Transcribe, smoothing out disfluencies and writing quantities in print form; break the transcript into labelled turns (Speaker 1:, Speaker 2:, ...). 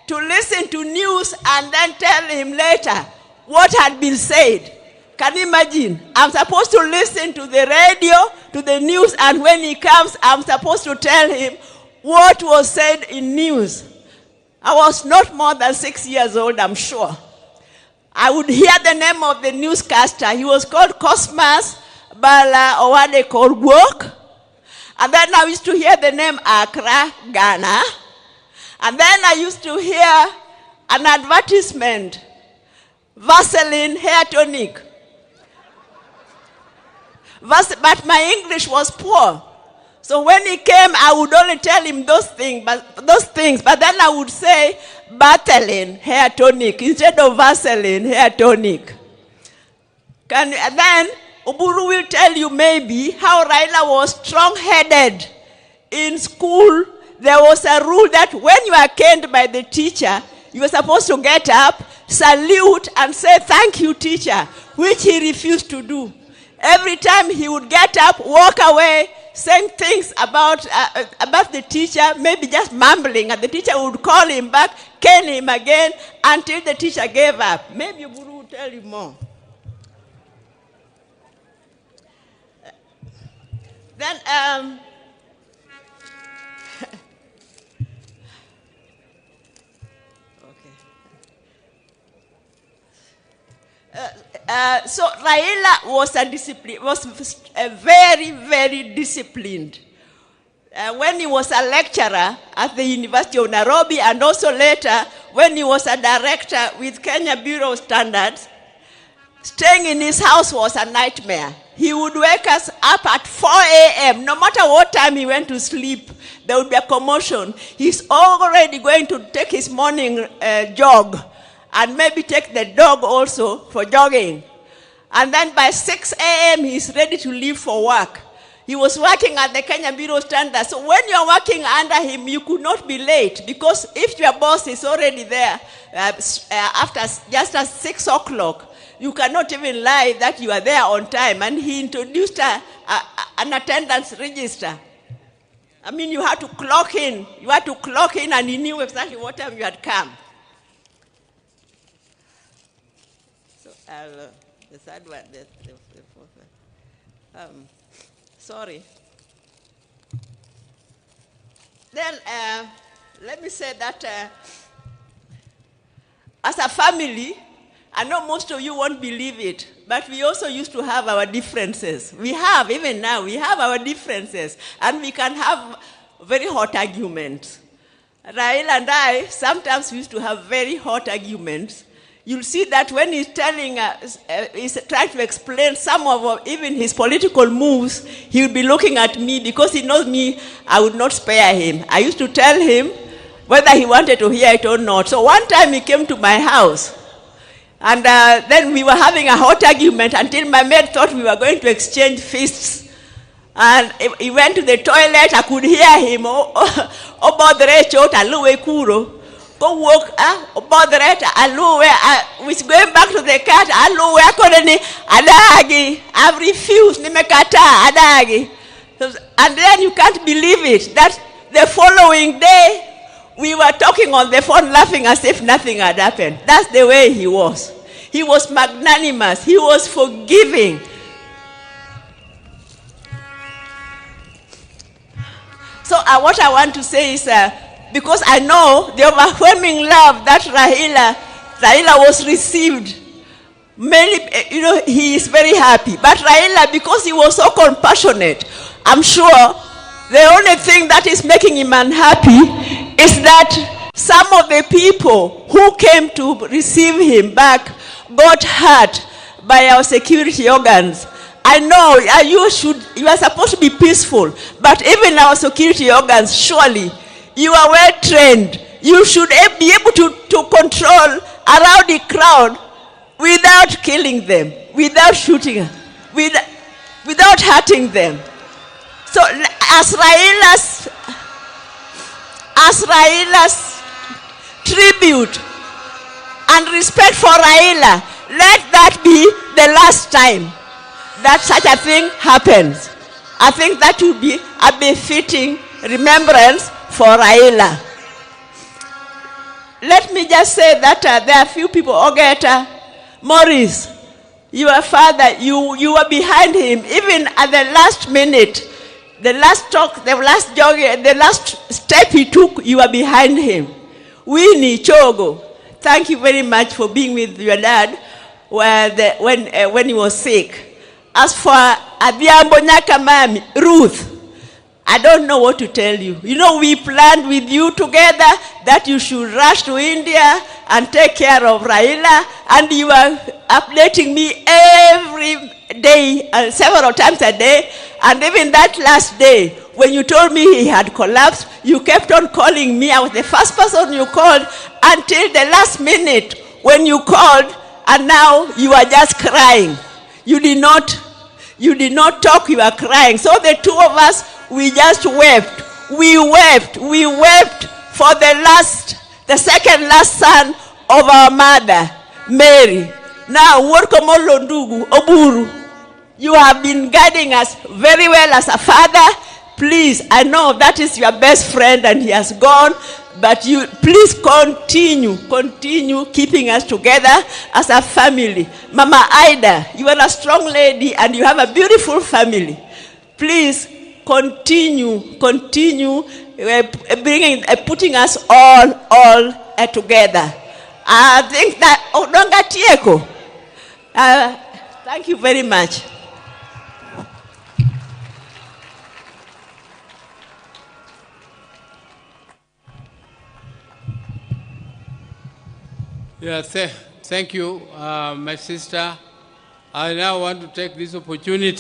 Speaker 1: to listen to news and then tell him later what had been said. Can you imagine? I'm supposed to listen to the radio, to the news, and when he comes, I'm supposed to tell him what was said in news. I was not more than 6 years old, I'm sure. I would hear the name of the newscaster. He was called Cosmas Bala Owade Korwok. And then I used to hear the name Accra, Ghana. And then I used to hear an advertisement, Vaseline hair tonic. But my English was poor. So when he came, I would only tell him those things. But then I would say, Vaseline hair tonic instead of Vaseline hair tonic. And then Uburu will tell you maybe how Raila was strong-headed. In school, there was a rule that when you are caned by the teacher, you were supposed to get up, salute, and say, thank you, teacher, which he refused to do. Every time he would get up, walk away, saying things about the teacher, maybe just mumbling, and the teacher would call him back, cane him again, until the teacher gave up. Maybe Uburu will tell you more. Then, so Raila was a very, very disciplined. When he was a lecturer at the University of Nairobi, and also later when he was a director with Kenya Bureau of Standards, staying in his house was a nightmare. He would wake us up at 4 a.m. No matter what time he went to sleep, there would be a commotion. He's already going to take his morning jog, and maybe take the dog also for jogging. And then by 6 a.m., he's ready to leave for work. He was working at the Kenya Bureau of Standards. So when you're working under him, you could not be late, because if your boss is already there after just at 6 o'clock, you cannot even lie that you are there on time. And he introduced an attendance register. I mean, you had to clock in. You had to clock in, and he knew exactly what time you had come. So, the third one, the fourth one. Sorry. Then, let me say that as a family, I know most of you won't believe it, but we also used to have our differences. We have, even now, we have our differences, and we can have very hot arguments. Raila and I, sometimes we used to have very hot arguments. You'll see that when he's telling us, he's trying to explain some of even his political moves, he'll be looking at me, because he knows me, I would not spare him. I used to tell him whether he wanted to hear it or not. So one time he came to my house, and then we were having a hot argument until my maid thought we were going to exchange fists. And he went to the toilet. I could hear him, go walk, which going back to the cat, I've refused, adagi. And then you can't believe it, that the following day, we were talking on the phone, laughing as if nothing had happened. That's the way he was. He was magnanimous. He was forgiving. So what I want to say is, because I know the overwhelming love that Raila was received, many, he is very happy. But Raila, because he was so compassionate, I'm sure the only thing that is making him unhappy is that some of the people who came to receive him back got hurt by our security organs. I know you are supposed to be peaceful, but even our security organs, surely, you are well trained. You should be able to control a rowdy crowd without killing them, without shooting them, without hurting them. So as Raila's tribute and respect for Raila, let that be the last time that such a thing happens. I think that would be a befitting remembrance for Raila. let me just say that there are few people. Ogeta, Morris, your father, you were behind him. Even at the last minute, the last talk, the last jog, the last step he took, you were behind him. Winnie Chogo, thank you very much for being with your dad when he was sick. As for Adhiambo Nyakamami, Ruth, I don't know what to tell you. You know, we planned with you together that you should rush to India and take care of Raila, and you are updating me every day, several times a day, and even that last day, when you told me he had collapsed, you kept on calling me. I was the first person you called until the last minute when you called, and now you are just crying. You did not talk, you are crying. So the two of us, we just wept. We wept for the second last son of our mother, Mary. Now, Workomolo Ndugu, Oburu, you have been guiding us very well as a father. Please, I know that is your best friend and he has gone, but you please continue keeping us together as a family. Mama Ida, you are a strong lady and you have a beautiful family. Please continue putting us all together. I think that Odonga Tieko. Thank you very much.
Speaker 2: Yeah, thank you, my sister. I now want to take this opportunity